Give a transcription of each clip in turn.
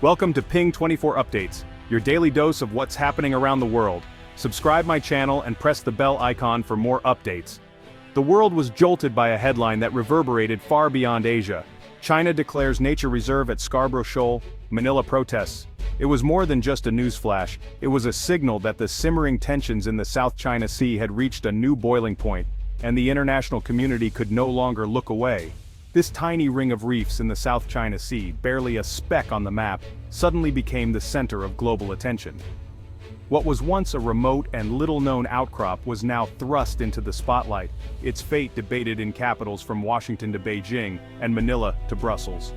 Welcome to Ping 24 Updates, your daily dose of what's happening around the world. Subscribe my channel and press the bell icon for more updates. The world was jolted by a headline that reverberated far beyond Asia. China declares nature reserve at Scarborough Shoal, Manila protests. It was more than just a news flash, it was a signal that the simmering tensions in the South China Sea had reached a new boiling point, and the international community could no longer look away. This tiny ring of reefs in the South China Sea, barely a speck on the map, suddenly became the center of global attention. What was once a remote and little-known outcrop was now thrust into the spotlight, its fate debated in capitals from Washington to Beijing and Manila to Brussels.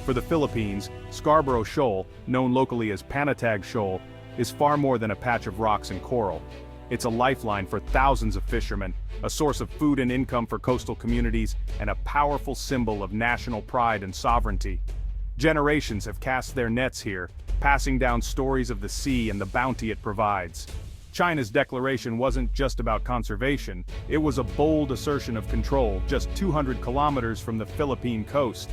For the Philippines, Scarborough Shoal, known locally as Panatag Shoal, is far more than a patch of rocks and coral. It's a lifeline for thousands of fishermen, a source of food and income for coastal communities, and a powerful symbol of national pride and sovereignty. Generations have cast their nets here, passing down stories of the sea and the bounty it provides. China's declaration wasn't just about conservation, it was a bold assertion of control just 200 kilometers from the Philippine coast.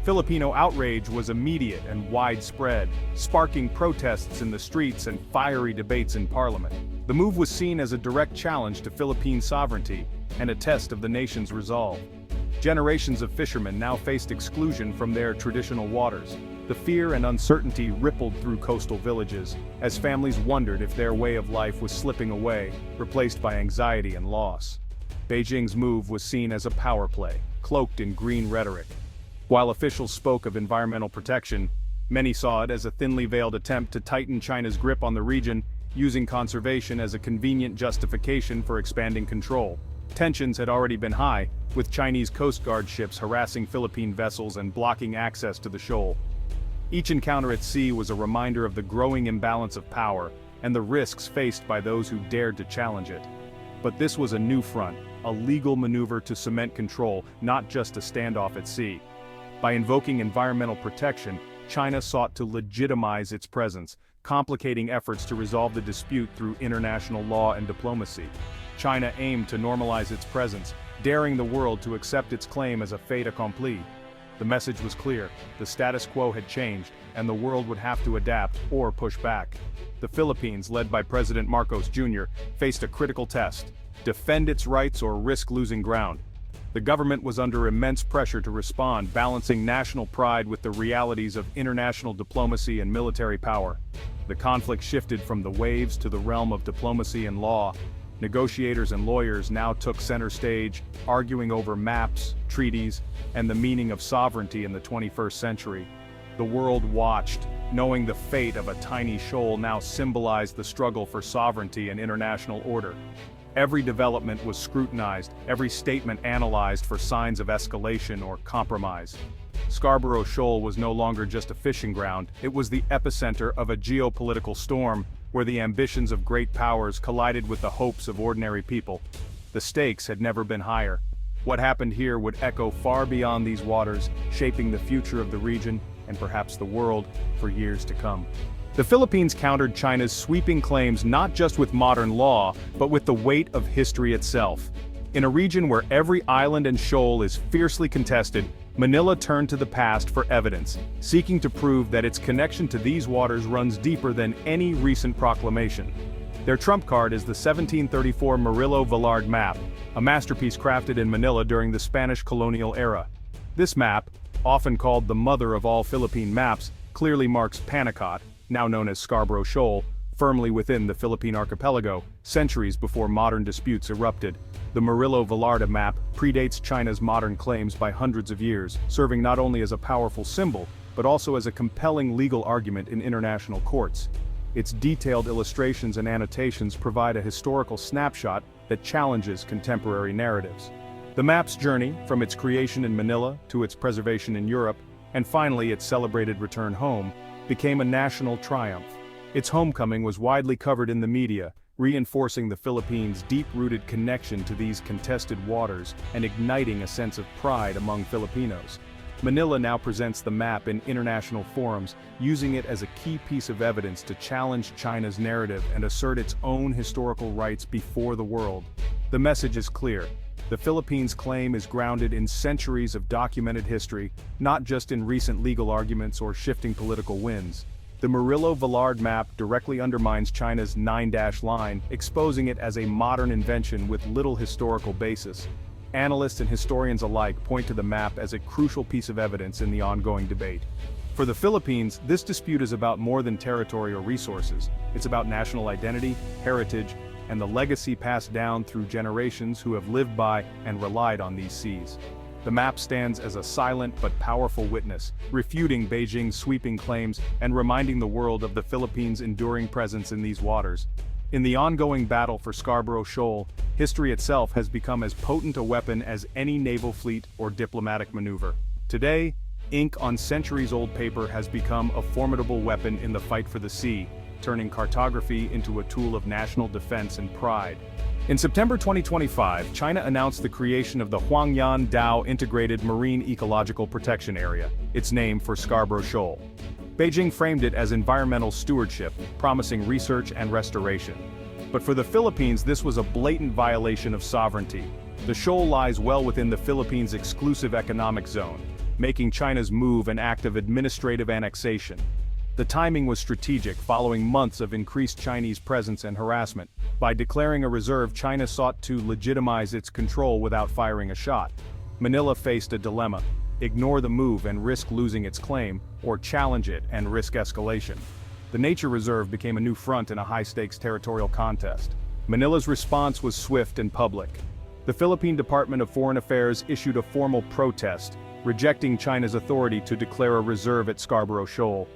Filipino outrage was immediate and widespread, sparking protests in the streets and fiery debates in parliament. The move was seen as a direct challenge to Philippine sovereignty and a test of the nation's resolve. Generations of fishermen now faced exclusion from their traditional waters. The fear and uncertainty rippled through coastal villages, as families wondered if their way of life was slipping away, replaced by anxiety and loss. Beijing's move was seen as a power play, cloaked in green rhetoric. While officials spoke of environmental protection, many saw it as a thinly veiled attempt to tighten China's grip on the region, using conservation as a convenient justification for expanding control. Tensions had already been high, with Chinese Coast Guard ships harassing Philippine vessels and blocking access to the shoal. Each encounter at sea was a reminder of the growing imbalance of power and the risks faced by those who dared to challenge it. But this was a new front, a legal maneuver to cement control, not just a standoff at sea. By invoking environmental protection, China sought to legitimize its presence, complicating efforts to resolve the dispute through international law and diplomacy. China aimed to normalize its presence, daring the world to accept its claim as a fait accompli. The message was clear: the status quo had changed, and the world would have to adapt or push back. The Philippines, led by President Marcos Jr., faced a critical test: defend its rights or risk losing ground. The government was under immense pressure to respond, balancing national pride with the realities of international diplomacy and military power. The conflict shifted from the waves to the realm of diplomacy and law. Negotiators and lawyers now took center stage, arguing over maps, treaties, and the meaning of sovereignty in the 21st century. The world watched, knowing the fate of a tiny shoal now symbolized the struggle for sovereignty and international order. Every development was scrutinized, every statement analyzed for signs of escalation or compromise. Scarborough Shoal was no longer just a fishing ground, it was the epicenter of a geopolitical storm, where the ambitions of great powers collided with the hopes of ordinary people. The stakes had never been higher. What happened here would echo far beyond these waters, shaping the future of the region, and perhaps the world, for years to come. The Philippines countered China's sweeping claims not just with modern law, but with the weight of history itself. In a region where every island and shoal is fiercely contested, Manila turned to the past for evidence, seeking to prove that its connection to these waters runs deeper than any recent proclamation. Their trump card is the 1734 Murillo-Villard map, a masterpiece crafted in Manila during the Spanish colonial era. This map, often called the mother of all Philippine maps, clearly marks Panacot, now known as Scarborough Shoal, firmly within the Philippine archipelago, centuries before modern disputes erupted. The Murillo-Villard map predates China's modern claims by hundreds of years, serving not only as a powerful symbol, but also as a compelling legal argument in international courts. Its detailed illustrations and annotations provide a historical snapshot that challenges contemporary narratives. The map's journey, from its creation in Manila to its preservation in Europe, and finally its celebrated return home, became a national triumph. Its homecoming was widely covered in the media, reinforcing the Philippines' deep-rooted connection to these contested waters and igniting a sense of pride among Filipinos. Manila now presents the map in international forums, using it as a key piece of evidence to challenge China's narrative and assert its own historical rights before the world. The message is clear: The Philippines' claim is grounded in centuries of documented history, not just in recent legal arguments or shifting political winds. The Murillo-Villard map directly undermines China's 9-dash line, exposing it as a modern invention with little historical basis. Analysts and historians alike point to the map as a crucial piece of evidence in the ongoing debate. For the Philippines, this dispute is about more than territory or resources. It's about national identity, heritage, and the legacy passed down through generations who have lived by and relied on these seas. The map stands as a silent but powerful witness, refuting Beijing's sweeping claims and reminding the world of the Philippines' enduring presence in these waters. In the ongoing battle for Scarborough Shoal, history itself has become as potent a weapon as any naval fleet or diplomatic maneuver. Today, ink on centuries-old paper has become a formidable weapon in the fight for the sea, turning cartography into a tool of national defense and pride. In September 2025, China announced the creation of the Huangyan Dao Integrated Marine Ecological Protection Area, its name for Scarborough Shoal. Beijing framed it as environmental stewardship, promising research and restoration. But for the Philippines, this was a blatant violation of sovereignty. The shoal lies well within the Philippines' exclusive economic zone, making China's move an act of administrative annexation. The timing was strategic, following months of increased Chinese presence and harassment. By declaring a reserve, China sought to legitimize its control without firing a shot. Manila faced a dilemma: ignore the move and risk losing its claim, or challenge it and risk escalation. The nature reserve became a new front in a high-stakes territorial contest. Manila's response was swift and public. The Philippine Department of Foreign Affairs issued a formal protest, rejecting China's authority to declare a reserve at Scarborough Shoal.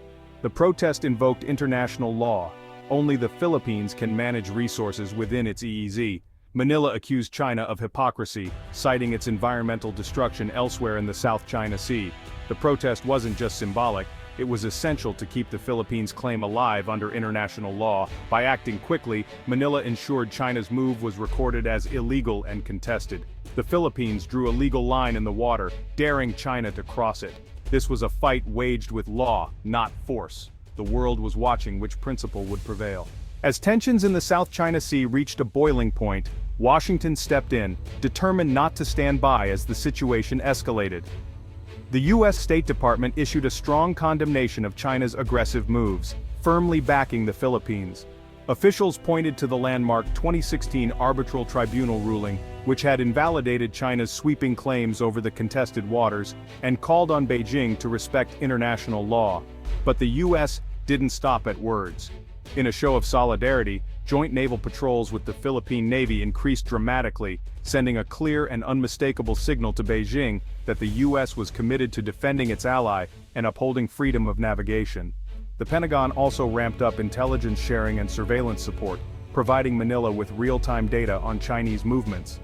The protest invoked international law. Only the Philippines can manage resources within its EEZ. Manila accused China of hypocrisy, citing its environmental destruction elsewhere in the South China Sea. The protest wasn't just symbolic, it was essential to keep the Philippines' claim alive under international law. By acting quickly, Manila ensured China's move was recorded as illegal and contested. The Philippines drew a legal line in the water, daring China to cross it. This was a fight waged with law, not force. The world was watching which principle would prevail. As tensions in the South China Sea reached a boiling point, Washington stepped in, determined not to stand by as the situation escalated. The U.S. State Department issued a strong condemnation of China's aggressive moves, firmly backing the Philippines. Officials pointed to the landmark 2016 Arbitral Tribunal ruling, which had invalidated China's sweeping claims over the contested waters, and called on Beijing to respect international law. But the U.S. didn't stop at words. In a show of solidarity, joint naval patrols with the Philippine Navy increased dramatically, sending a clear and unmistakable signal to Beijing that the U.S. was committed to defending its ally and upholding freedom of navigation. The Pentagon also ramped up intelligence sharing and surveillance support, providing Manila with real-time data on Chinese movements.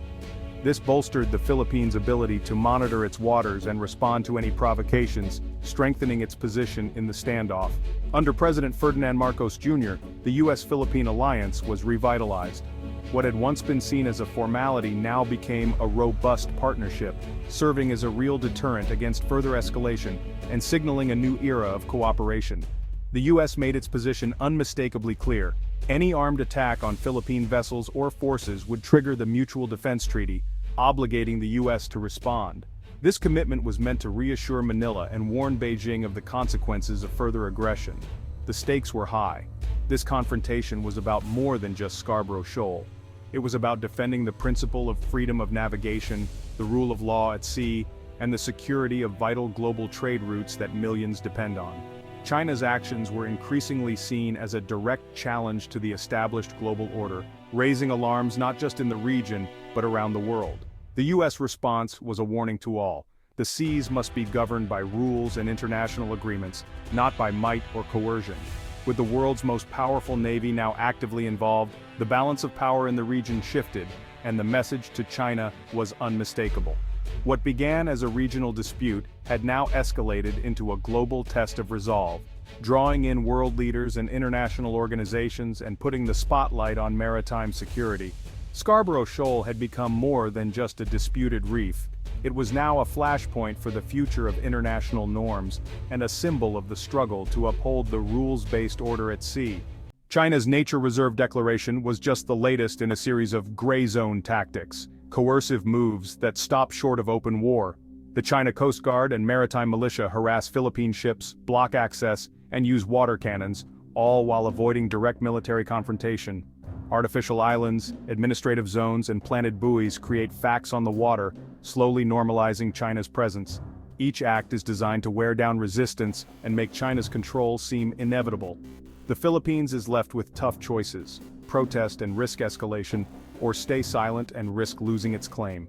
This bolstered the Philippines' ability to monitor its waters and respond to any provocations, strengthening its position in the standoff. Under President Ferdinand Marcos Jr., the U.S.-Philippine alliance was revitalized. What had once been seen as a formality now became a robust partnership, serving as a real deterrent against further escalation and signaling a new era of cooperation. The U.S. made its position unmistakably clear: any armed attack on Philippine vessels or forces would trigger the Mutual Defense Treaty, obligating the U.S. to respond. This commitment was meant to reassure Manila and warn Beijing of the consequences of further aggression. The stakes were high. This confrontation was about more than just Scarborough Shoal. It was about defending the principle of freedom of navigation, the rule of law at sea, and the security of vital global trade routes that millions depend on. China's actions were increasingly seen as a direct challenge to the established global order, raising alarms not just in the region, but around the world. The U.S. response was a warning to all. The seas must be governed by rules and international agreements, not by might or coercion. With the world's most powerful navy now actively involved, the balance of power in the region shifted, and the message to China was unmistakable. What began as a regional dispute had now escalated into a global test of resolve, drawing in world leaders and international organizations and putting the spotlight on maritime security. Scarborough Shoal had become more than just a disputed reef. It was now a flashpoint for the future of international norms and a symbol of the struggle to uphold the rules-based order at sea. China's Nature Reserve Declaration was just the latest in a series of gray zone tactics. Coercive moves that stop short of open war. The China Coast Guard and Maritime militia harass Philippine ships, block access, and use water cannons, all while avoiding direct military confrontation. Artificial islands, administrative zones, and planted buoys create facts on the water, slowly normalizing China's presence. Each act is designed to wear down resistance and make China's control seem inevitable. The Philippines is left with tough choices: protest and risk escalation, or stay silent and risk losing its claim.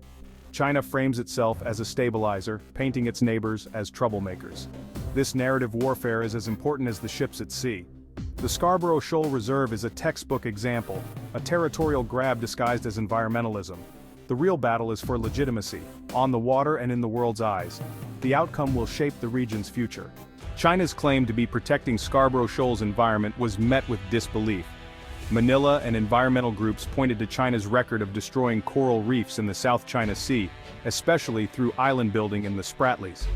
China frames itself as a stabilizer, painting its neighbors as troublemakers. This narrative warfare is as important as the ships at sea. The Scarborough Shoal Reserve is a textbook example, a territorial grab disguised as environmentalism. The real battle is for legitimacy, on the water and in the world's eyes. The outcome will shape the region's future. China's claim to be protecting Scarborough Shoal's environment was met with disbelief. Manila and environmental groups pointed to China's record of destroying coral reefs in the South China Sea, especially through island building in the Spratlys.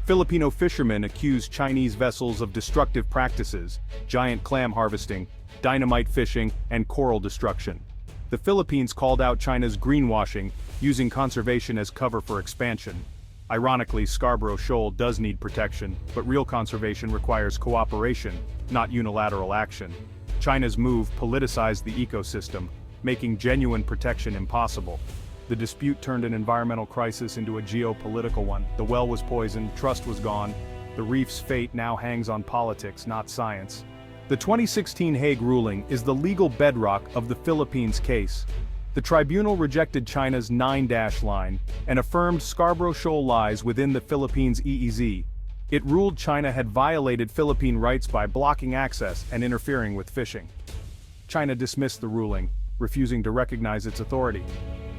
Filipino fishermen accused Chinese vessels of destructive practices: giant clam harvesting, dynamite fishing, and coral destruction. The Philippines called out China's greenwashing, using conservation as cover for expansion. Ironically, Scarborough Shoal does need protection, but real conservation requires cooperation, not unilateral action. China's move politicized the ecosystem, making genuine protection impossible. The dispute turned an environmental crisis into a geopolitical one. The well was poisoned, trust was gone. The reef's fate now hangs on politics, not science. The 2016 Hague ruling is the legal bedrock of the Philippines case. The tribunal rejected China's 9-dash line and affirmed Scarborough Shoal lies within the Philippines' EEZ. It ruled China had violated Philippine rights by blocking access and interfering with fishing. China dismissed the ruling, refusing to recognize its authority.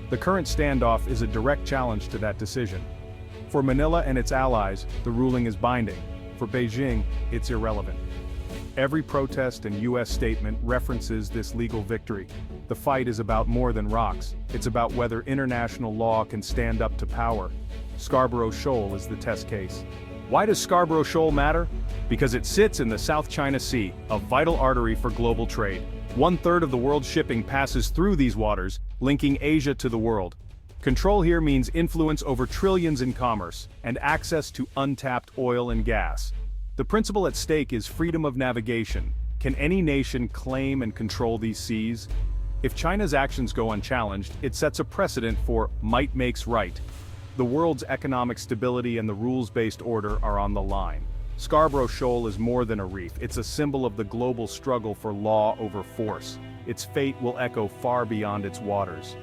The current standoff is a direct challenge to that decision. For Manila and its allies, the ruling is binding. For Beijing, it's irrelevant. Every protest and U.S. statement references this legal victory. The fight is about more than rocks. It's about whether international law can stand up to power. Scarborough Shoal is the test case. Why does Scarborough Shoal matter? Because it sits in the South China Sea, a vital artery for global trade. 1/3 of the world's shipping passes through these waters, linking Asia to the world. Control here means influence over trillions in commerce, and access to untapped oil and gas. The principle at stake is freedom of navigation. Can any nation claim and control these seas? If China's actions go unchallenged, it sets a precedent for might makes right. The world's economic stability and the rules-based order are on the line. Scarborough Shoal is more than a reef, it's a symbol of the global struggle for law over force. Its fate will echo far beyond its waters.